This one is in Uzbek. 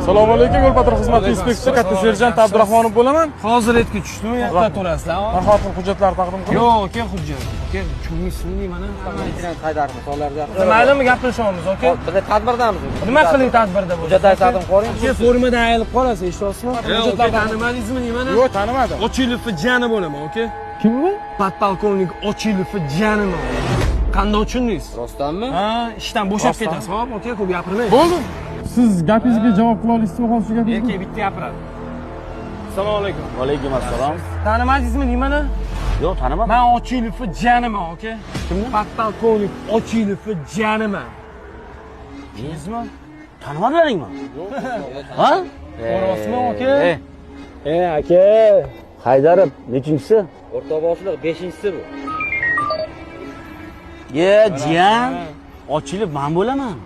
Assalomu alaykum, yo'l patrul xizmati inspektori katta serjant Abdurahmonov bo'laman. Hozir aytib tushdim, yoqqa to'lasizlar. Har xil hujjatlar taqdim qiling. Yo'q, aka, hujjat. Aka, kimlikni mana. Haydarmi, sonlarda. Maylimi gaplashamiz, aka? Biz tadbirdamiz. Nima qiling tadbirda bo'lsa? Hujjatlarni taqdim qo'ying. Aka, formadan ayilib qolasiz, eshityapsizmi? Hujjatlar tanimadingizmi nimani? Yo'q, tanimadim. Ochilov jani bo'laman, aka. Kimmi? Podpolkovnik Ochilov janiman. Qanday tushundingiz? Rostdanmi? Ha, ishdan bo'shab ketasiz, xo'p, aka, ko'p gapirmang. Bo'ldi. Siz gapingizga javob qila olasizmi, hozir shu gapingizni? Erkak bitta gapiradi. Assalomu alaykum. Va alaykum assalom. Tanimadingizmi nimani? Yo'q, tanimadim. Men Ochilov janiman, aka. Kimni? Podpolkovnik Ochilov janiman. Tushundingizmi? Tanimadingmi? Ha? Ko'ryapsizmi, aka? Aka. Haydarov nechinchisi? O'rta boshliq 5-chisi bu. Jiyan. Ochilib men bo'laman.